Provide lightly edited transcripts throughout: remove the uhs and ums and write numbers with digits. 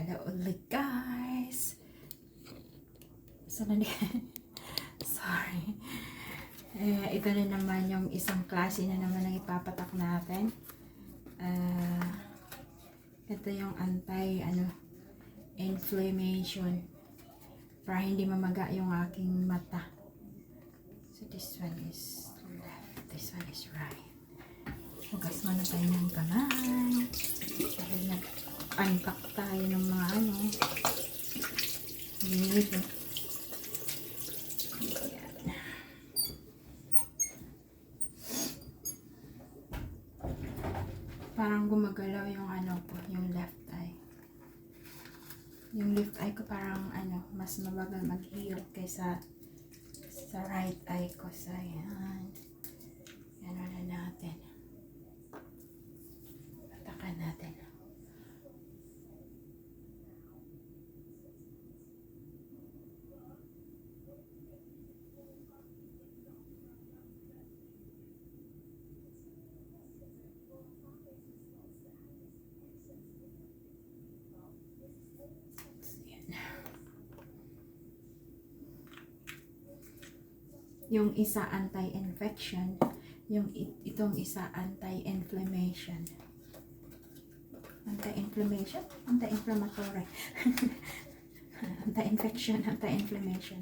Hello ulit guys. Sorry. Ito na naman yung isang klase na naman ang ipapatak natin. Ito yung inflammation para hindi mamaga yung aking mata. So this one is left, this one is right. Hugas muna tayo ng kamay. Dahil nag-unpack tayo ng mga dito. Parang gumagalaw yung yung left eye. Yung left eye ko parang mas mabagal mag-heal kaysa sa right eye ko. So yan. Yan na natin. Patakan natin. Yung isa anti-infection, itong isa anti-inflammation. Anti-inflammation? Anti-inflammatory. Anti-infection, anti-inflammation.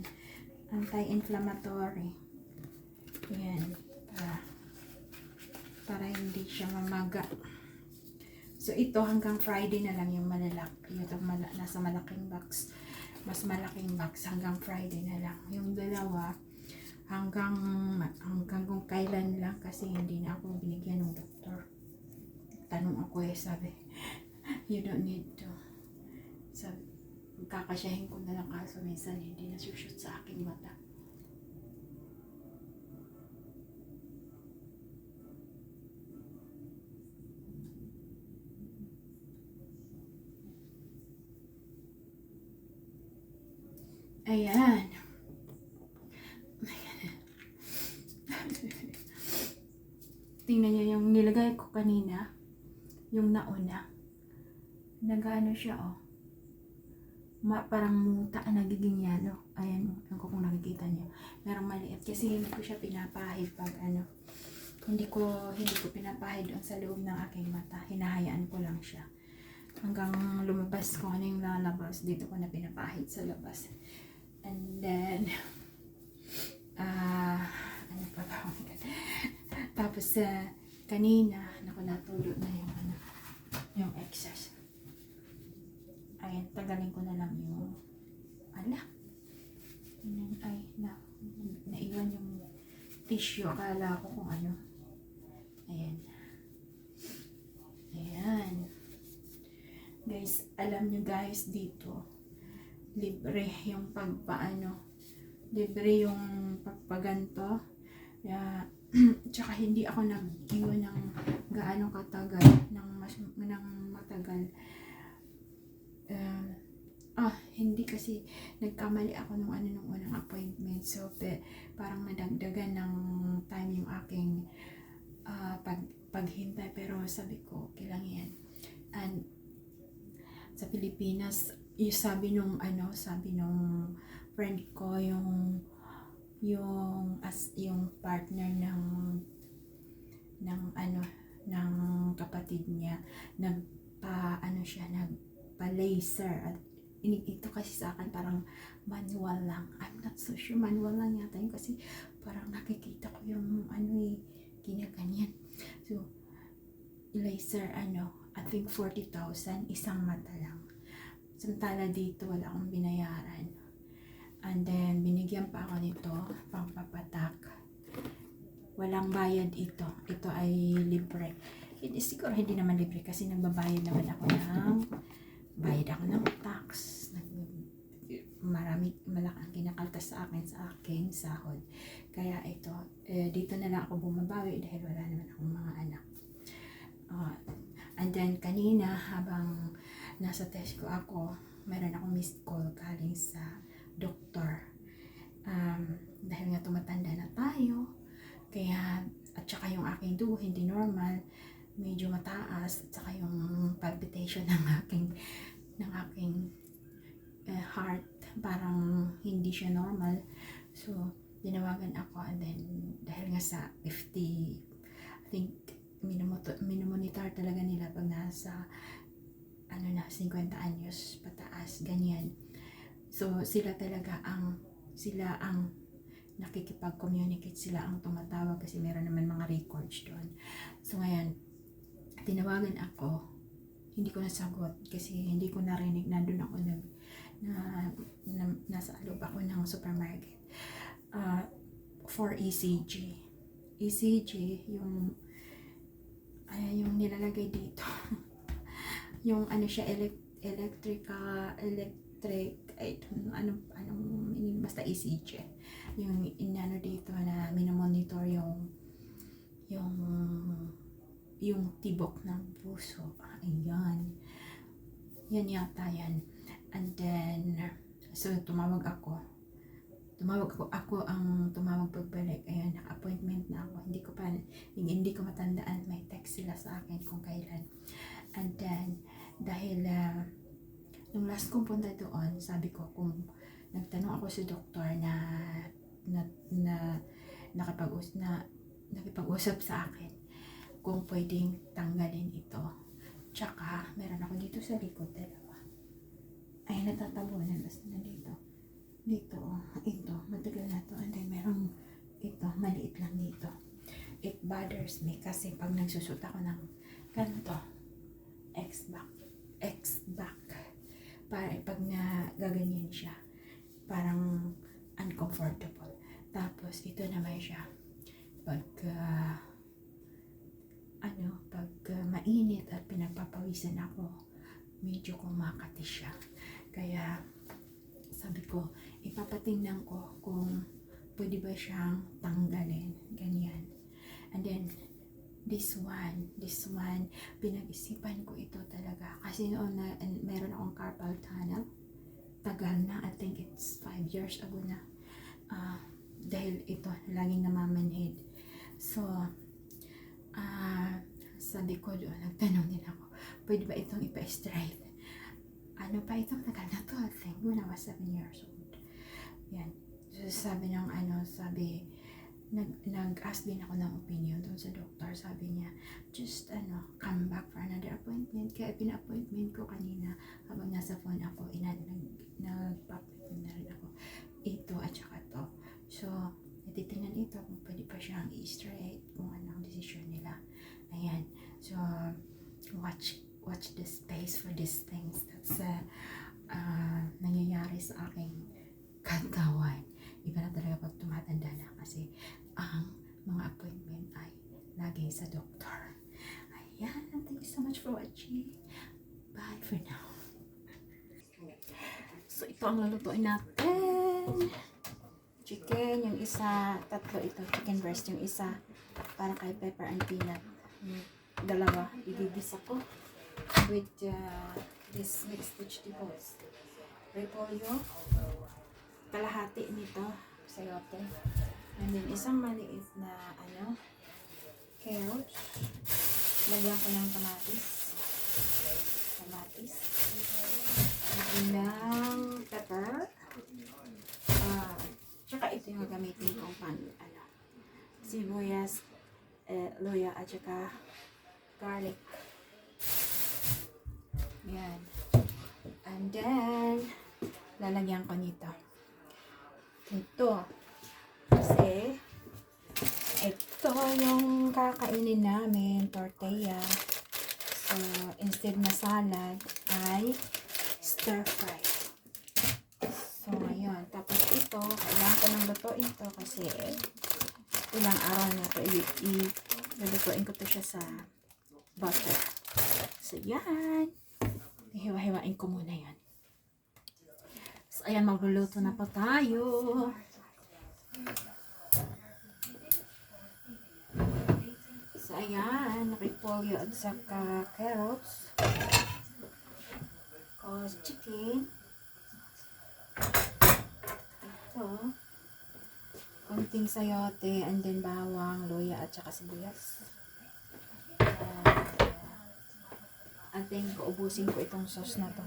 Anti-inflammatory. Yan. Para hindi siya mamaga. So ito hanggang Friday na lang yung malalaki. Yung nasa malaking box. Mas malaking box hanggang Friday na lang. Yung dalawa hanggang kung kailan lang kasi hindi na ako binigyan ng doktor. Tanong ako sabi, you don't need to. Sabi, kakasyahin ko na lang kaso minsan hindi nasushoot sa aking mata. Ayan. Tingnan niyo yung nilagay ko kanina, yung nauna. Nagano siya parang muta nagiging yellow. Ayan, kung nakikita niyo. Merong maliit kasi hindi ko siya pinapahid pag hindi ko pinapahid doon sa loob ng aking mata. Hinahayaan ko lang siya. Hanggang lumabas ko yung lalabas, dito ko na pinapahid sa labas. And then ano pa ba? Tapos kanina natulog na yung excess. Ayan, tagalin ko na lang yung naiwan yung tissue. Akala ko kung ano. Ayan. Ayan. Guys, alam nyo guys, dito libre yung libre yung pagpaganto. Tsaka hindi ako nag-iwan ng gaano katagal, ng matagal. Hindi kasi nagkamali ako nung unang appointment. So, parang nadagdagan ng time yung aking paghintay. Pero sabi ko, okay lang yan. And sa Pilipinas, sabi nung friend ko, yung partner ng kapatid niya, nagpa-laser. At ito kasi sa akin parang manual lang. I'm not so sure, manual lang yata yun kasi parang nakikita ko yung ginaganyan. So laser I think 40,000 isang mata lang. Samantala dito wala akong binayaran. And then binigyan pa ako nito pangpapatak. Walang bayad ito. Ito ay libre. Siguro hindi naman libre kasi nagbabayad naman ako ng tax. Malaking kinakaltas sa aking sahod. Kaya ito, dito na lang ako bumabawi dahil wala naman akong mga anak. And then kanina habang nasa test ko ako, meron akong missed call galing sa doktor. Dahil nga tumatanda na tayo, kaya at saka yung aking dugo hindi normal, medyo mataas, at saka yung palpitation ng aking ng aking heart, parang hindi siya normal. So tinawagan ako, and then dahil nga sa 50, I think minomonitor talaga nila pag nasa 50 anyos pataas, ganyan. So sila ang nakikipag-communicate, sila ang tumatawag kasi meron naman mga records doon. So ngayon, tinawagan ako, hindi ko nasagot kasi hindi ko narinig, nandun ako nasa loob ako ng supermarket. For ECG. ECG, yung nilalagay dito. Yung siya, electric, basta ECG. Yung dito na minomonitor yung tibok ng puso. Ayan. Yan yata yan. And then, so tumawag ako. Ako ang tumawag pagbalik. Ayan, naka-appointment na ako. Hindi ko matandaan. May text sila sa akin kung kailan. And then, dahil nung last kong punta doon, sabi ko, kung nagtanong ako sa doktor na nakipag-usap sa akin kung pwedeng tanggalin ito. Tsaka, meron ako dito sa likod, dalawa. Ay, natatabunan. Basta na dito. Ito, matagal na to. And then, merong ito, maliit lang dito. It bothers me kasi pag nagsusot ako ng ganito, X-back. Pag gaganyan siya, parang uncomfortable. Tapos, ito naman siya. Pag mainit at pinagpapawisan ako, medyo kumakati siya. Kaya, sabi ko, ipapatingnan ko kung pwede ba siyang tanggalin. Ganyan. And then, this one, pinag-isipan ko ito talaga. Kasi noon meron akong carpal tunnel. Tagal na, I think it's 5 years ago na. Dahil ito, laging namamanhid. So, sabi ko doon, nagtanong din ako, pwede ba itong ipa-straight? Itong tagal na to, I think, when I was 7 years old. Yan. So, sabi nag-ask din ako ng opinion doon sa doktor. Sabi niya, just come back for another appointment. Kaya pina-appointment ko kanina habang nasa phone ako, nag-appointment na rin ako. Ito at saka to. So, natitingnan ito kung pwede pa siyang i-straight, kung anong decision nila. Ayan. So, watch the space for these things. That's nangyayari sa aking katawan. Iba na talaga pag tumatanda na kasi ang mga appointment ay lagi sa doktor. Ayan. Thank you so much for watching. Bye for now. So, ito ang lulutuin natin. Chicken, yung isa, tatlo ito. Chicken breast, yung isa para kay pepper and peanut. Dalawa, igigisa ko with this mixed vegetables. Repolyo, kalahati nito, sayote. And then, isang maliit na, carrots. Lagyan ko ng kamatis. Ng pepper. Tsaka ito yung gamitin kong sibuyas, luya, at tsaka garlic. Yan. And then, lalagyan ko nito. Ito. Kasi, ito yung kakainin namin, tortilla. So, instead na salad, ay stir fry. So, ngayon. Tapos ito, kailangan ko nang lutuin ito kasi ilang araw na ito. Lulutuin ko ito siya sa butter. So, yan. Hiwa-hiwain ko muna yan. So, ayan, magluluto na po tayo. So, ayan, repolyo at saka carrots. Cause chicken. Ito. Konting sayote, and then bawang, luya, at saka sibuyas. I think, ubusin ko itong sauce na to.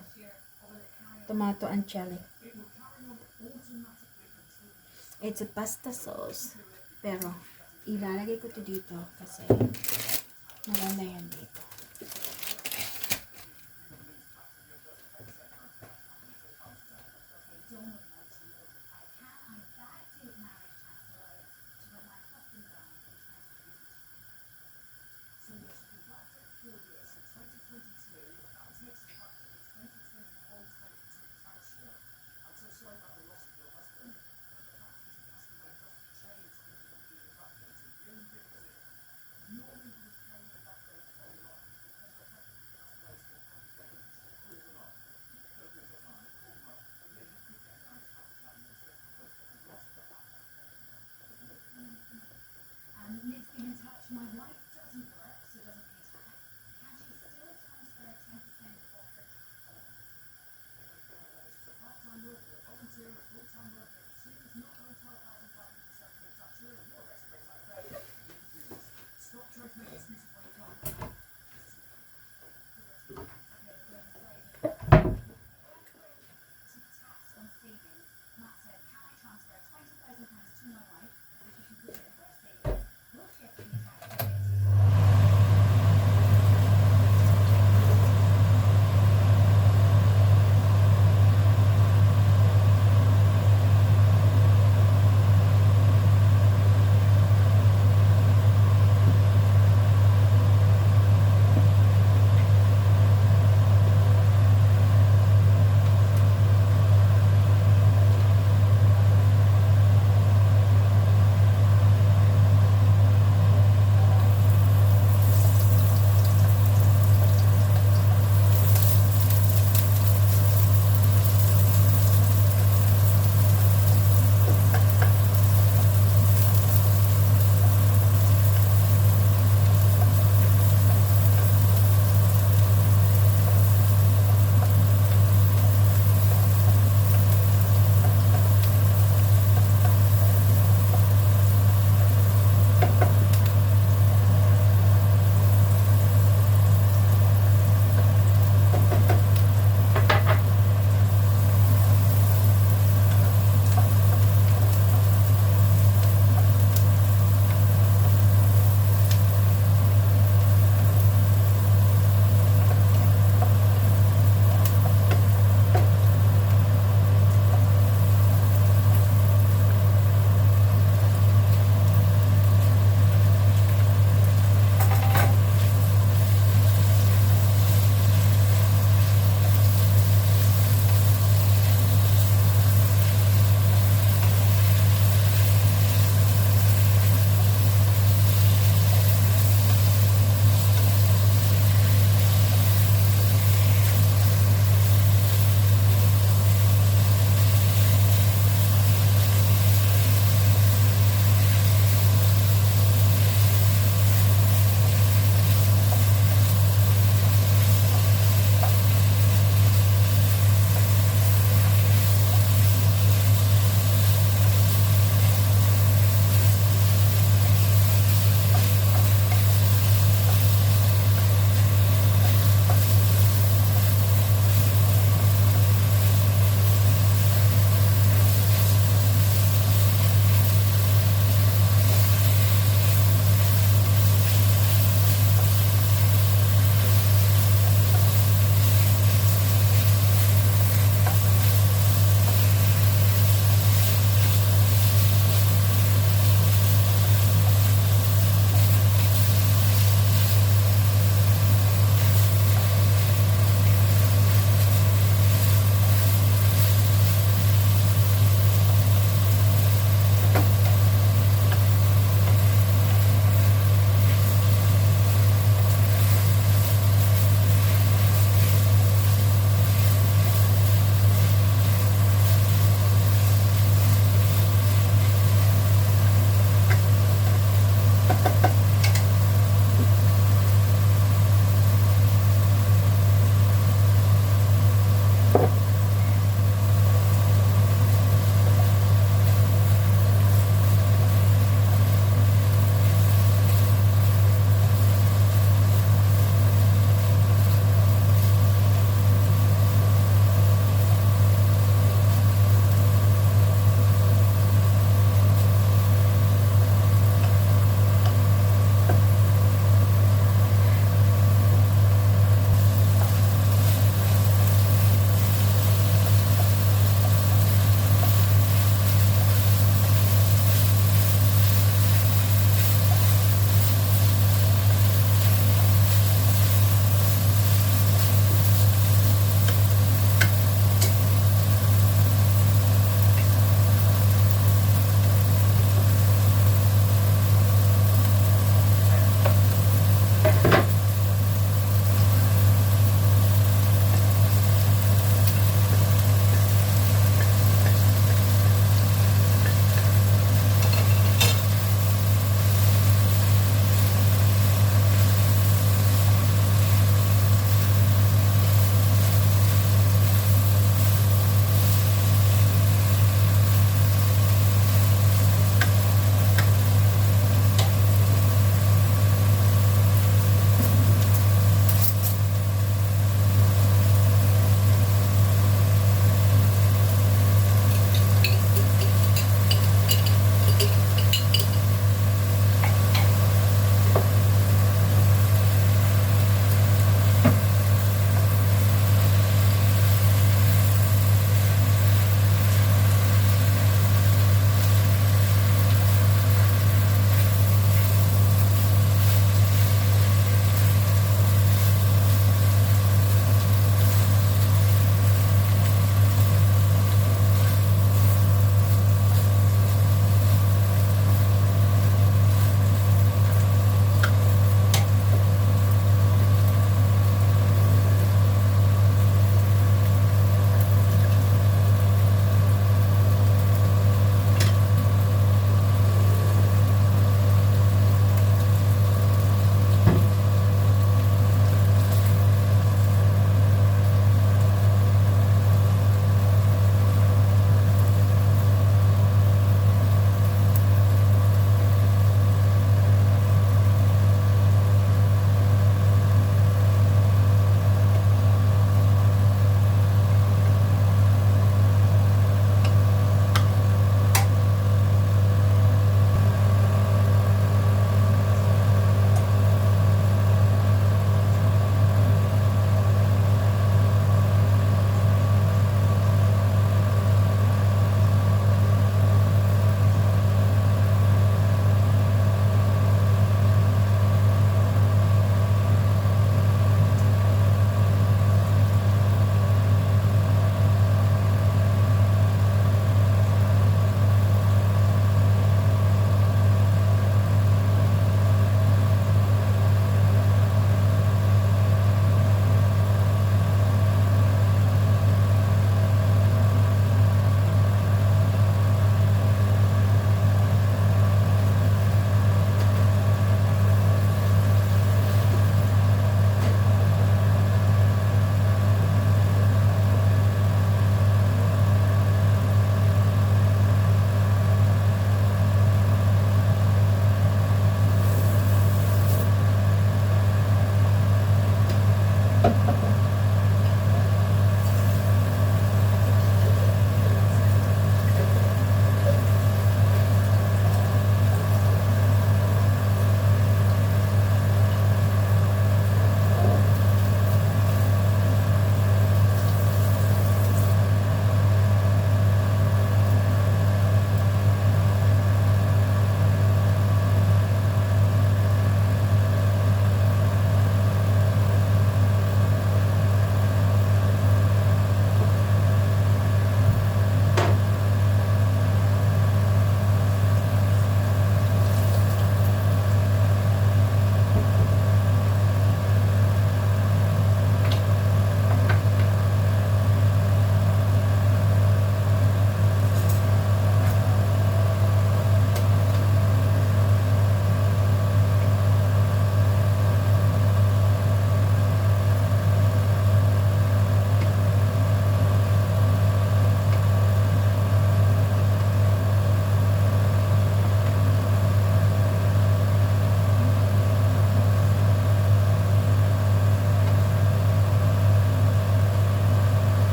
tomato and chili. It's a pasta sauce. Pero, ilalagay ko to dito kasi maganda yan dito.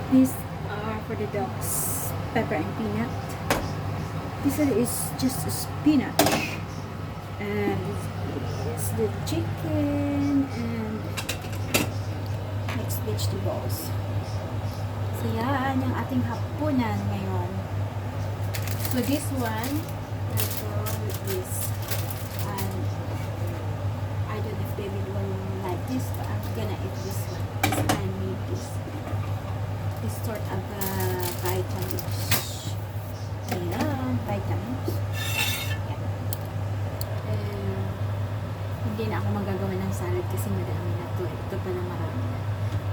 These are for the dogs, pepper and peanut. This one is just spinach, and it's the chicken and mixed vegetables. So yan yung ating hapunan ngayon. So this one, let's go with this. And I don't know if David will like this, but I'm gonna eat this one. Because I need this sort of vitamins. Ayan, vitamins. Ayan. Hindi na ako magagawa ng salad kasi madami na to. Ito pa na marami na.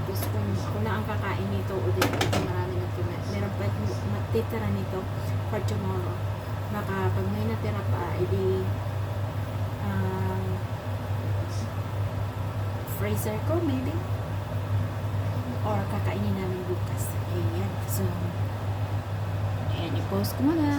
Tapos kung na ang kakain nito o dito, ito marami na to. Meron pa matitira nito for tomorrow. Baka pag may natira pa, edi freezer ko maybe. Or kakainin namin bukas. Ayan. So, ayan, i-post ko muna.